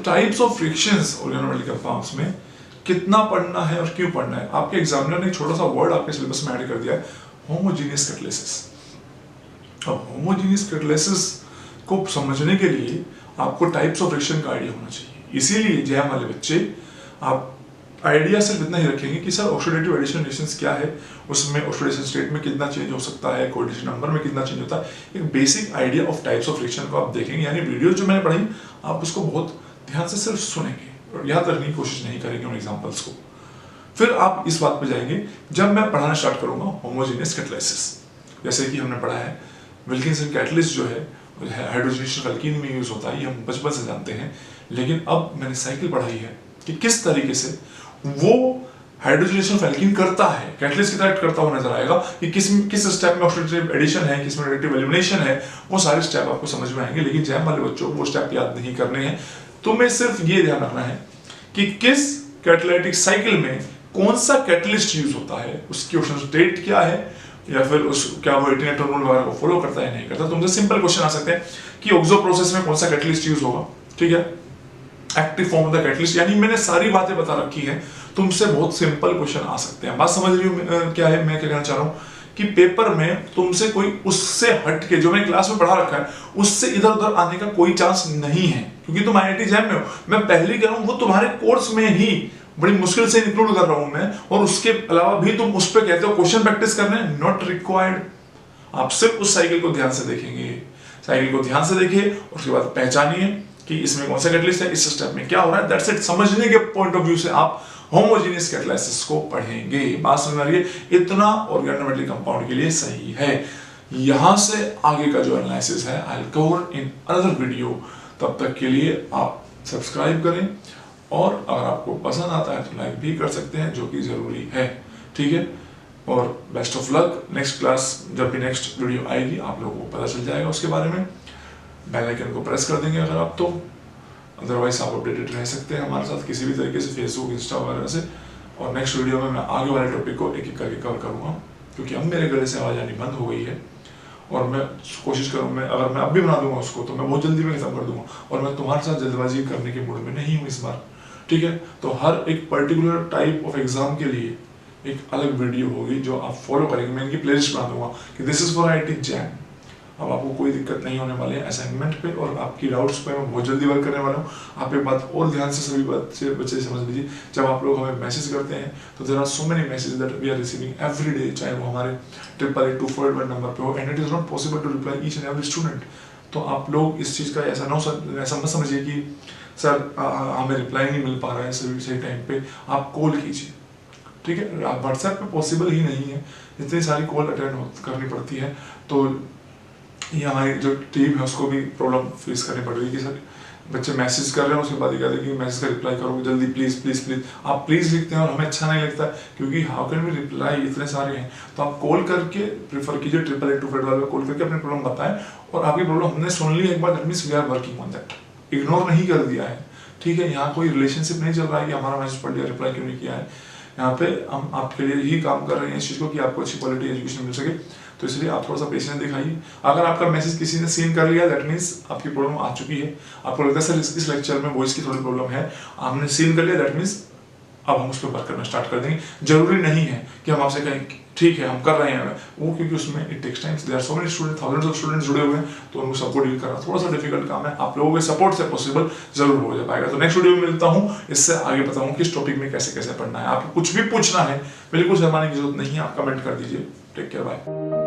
Types of frictions organometallic compounds में कितना पढ़ना है और क्यों पढ़ना है, आपके एग्जामिनर ने छोटा सा वर्ड आपके सिलेबस में ऐड कर दिया है, होमोजीनियस कैटालिसिस। अब होमोजीनियस कैटालिसिस को समझने के लिए आपको टाइप्स ऑफ फ्रिक्शन का आइडिया होना चाहिए। इसीलिए जैम वाले बच्चे आप आइडिया सिर्फ इतना ही रखेंगे कि सर ऑक्सीडेटिव एडिशन रिएक्शंस क्या है, उसमें ऑक्सीडेशन स्टेट में कितना चेंज हो सकता है, कोऑर्डिनेशन नंबर में कितना चेंज होता है, एक basic idea of types of friction को आप देखेंगे। यानी वीडियो जो मैंने पढ़ी आप उसको बहुत ध्यान से सिर्फ सुनेंगे और याद रखने की कोशिश नहीं करेंगे उन एग्जांपल्स को। फिर आप इस बात पे जाएंगे जब मैं पढ़ाना स्टार्ट करूंगा होमोजेनियस कैटालिसिस। जैसे कि हमने पढ़ा है विल्किंसन कैटलिस्ट जो है हाइड्रोजनेशन एल्कीन में यूज होता है, ये हम बचपन से जानते हैं। लेकिन अब मैंने साइकिल पढ़ाई है कि किस तरीके से वो हाइड्रोजनेशन एल्कीन करता है, कैटलिस्ट की तरह करता हुआ नजर आएगा कि किस स्टेप में ऑक्सीडेटिव एडिशन है, किस में रिएक्टिव एलिमिनेशन है, वो सारे स्टेप आपको समझ में आएंगे। लेकिन जैम वाले बच्चों को वो स्टेप याद नहीं करने हैं, तुम्हें सिर्फ ये ध्यान रखना है कि किस कैटालिटिक साइकिल में कौन सा कैटलिस्ट यूज होता है, उसकी ऑक्सीडेशन स्टेट क्या है, या फिर उस क्या वो 18 रूल वगैरह को फॉलो करता है नहीं करता। तुमसे सिंपल क्वेश्चन आ सकते हैं कि ऑक्सो प्रोसेस में कौन सा कैटलिस्ट यूज होगा, ठीक है, active form of the catalyst. यानी मैंने सारी बातें बता रखी हैं, तुमसे बहुत सिंपल क्वेश्चन आ सकते हैं। बात समझ रही हो क्या है, मैं क्या कहना चाह रहा हूँ कि पेपर में तुमसे कोई उससे हट के जो मैंने क्लास में पढ़ा रखा है उससे इधर उधर आने का कोई चांस नहीं है, क्योंकि तुम आईआईटी जैम में हो। मैं पहले कह रहा हूँ वो तुम्हारे कोर्स में ही बड़ी मुश्किल से इंक्लूड कर रहा हूं मैं, और उसके अलावा भी तुम उस पर कहते हो क्वेश्चन प्रैक्टिस करने, नॉट रिक्वायर्ड। आप सिर्फ उस साइकिल को ध्यान से देखेंगे, साइकिल को ध्यान से देखिए, उसके बाद पहचानिए कि इसमें कौन सा कैटलिस्ट है, इस स्टेप में क्या हो रहा है, दैट्स इट। समझने के पॉइंट ऑफ व्यू से आप होमोजेनियस कैटालिसिस को पढ़ेंगे। बात समझ में आ रही है? इतना ऑर्गेनोमेटलिक कंपाउंड के लिए सही है। यहां से आगे का जो एनालिसिस है I will cover in another video. तब तक के लिए आप सब्सक्राइब करें, और अगर आपको पसंद आता है तो लाइक भी कर सकते हैं, जो कि जरूरी है, ठीक है। और best of luck. Next class जब भी नेक्स्ट वीडियो आएगी आप लोगों को पता चल जाएगा उसके बारे में। बेल आइकन को प्रेस कर देंगे अगर आप, तो अदरवाइज आप अपडेटेड रह सकते हैं हमारे साथ किसी भी तरीके से, फेसबुक, इंस्टा वगैरह से। और नेक्स्ट वीडियो में मैं आगे वाले टॉपिक को एक एक करके कवर करूँगा, क्योंकि अब मेरे गले से आवाज़ आनी बंद हो गई है, और मैं कोशिश करूँ, अगर मैं अब भी बना दूंगा उसको तो मैं बहुत जल्दी में खत्म कर दूंगा, और मैं तुम्हारे साथ जल्दबाजी करने के मूड में नहीं हूँ इस बार, ठीक है। तो हर एक पर्टिकुलर टाइप ऑफ एग्जाम के लिए एक अलग वीडियो होगी जो आप फॉलो करेंगे। मैं इनकी प्लेलिस्ट बना दूंगा कि this is for IIT jam. अब आपको कोई दिक्कत नहीं होने वाली है असाइनमेंट पे, और आपकी डाउट्स पे मैं बहुत जल्दी वर्क करने वाला हूँ। आप एक बात और ध्यान से सभी बच्चे समझ लीजिए, जब आप लोग हमें मैसेज करते हैं तो there are so many message that we are receiving every day, चाहे वो हमारे 888248 नंबर पे हो, and it is not possible to reply each and every student. तो आप लोग इस चीज़ का ऐसा मत समझिए कि सर हमें रिप्लाई नहीं मिल पा रहा है सही टाइम पे। आप कॉल कीजिए, ठीक है। आप व्हाट्सएप पे पॉसिबल ही नहीं है, इतनी सारी कॉल अटेंड करनी पड़ती है, तो ये हमारी जो टीम है उसको भी प्रॉब्लम फेस करनी पड़ रही है कि सर बच्चे मैसेज कर रहे हैं, उसके बाद ये कहते हैं कि मैसेज का रिप्लाई करोगे जल्दी प्लीज़ प्लीज़ प्लीज़। आप प्लीज़ लिखते हैं और हमें अच्छा नहीं लगता, क्योंकि हाउ कैन वी रिप्लाई, इतने सारे हैं। तो आप कॉल करके प्रेफर कीजिए, 888248 वाले कॉल करके अपनी प्रॉब्लम बताएं, और आपकी प्रॉब्लम हमने सुन ली एक बार, that means we are working on that. Ignore नहीं कर दिया है, ठीक है, यहाँ कोई रिलेशनशिप नहीं चल रहा है कि हमारा मैसेज पढ़ लिया, रिप्लाई क्यों नहीं किया है। यहाँ पे हम आपके लिए ही काम कर रहे हैं इस चीज़ को कि आपको अच्छी क्वालिटी एजुकेशन मिल सके, तो इसलिए आप थोड़ा सा पेशेंस दिखाइए। अगर आपका मैसेज किसी ने सीन कर लिया, दैट मीन्स आपकी प्रॉब्लम आ चुकी है। आपको लगता है सर इस लेक्चर में वॉइस की थोड़ी प्रॉब्लम है, आपने सीन कर लिया, दैट मीन्स अब हम उस पर वर्क करना स्टार्ट कर देंगे। जरूरी नहीं है कि हम आपसे कहें ठीक है हम कर रहे हैं वो, क्योंकि उसमें it takes time, there are so many student, thousands of students जुड़े हुए हैं, तो उनको सबको डील करना थोड़ा सा डिफिकल्ट काम है। आप लोगों के सपोर्ट से पॉसिबल जरूर हो जा पाएगा। तो नेक्स्ट वीडियो में मिलता हूँ, इससे आगे बताऊँ किस टॉपिक में कैसे कैसे पढ़ना है। आपको कुछ भी पूछना है, बिल्कुल शर्माने की जरूरत नहीं है, आप कमेंट कर दीजिए। Take care, bye.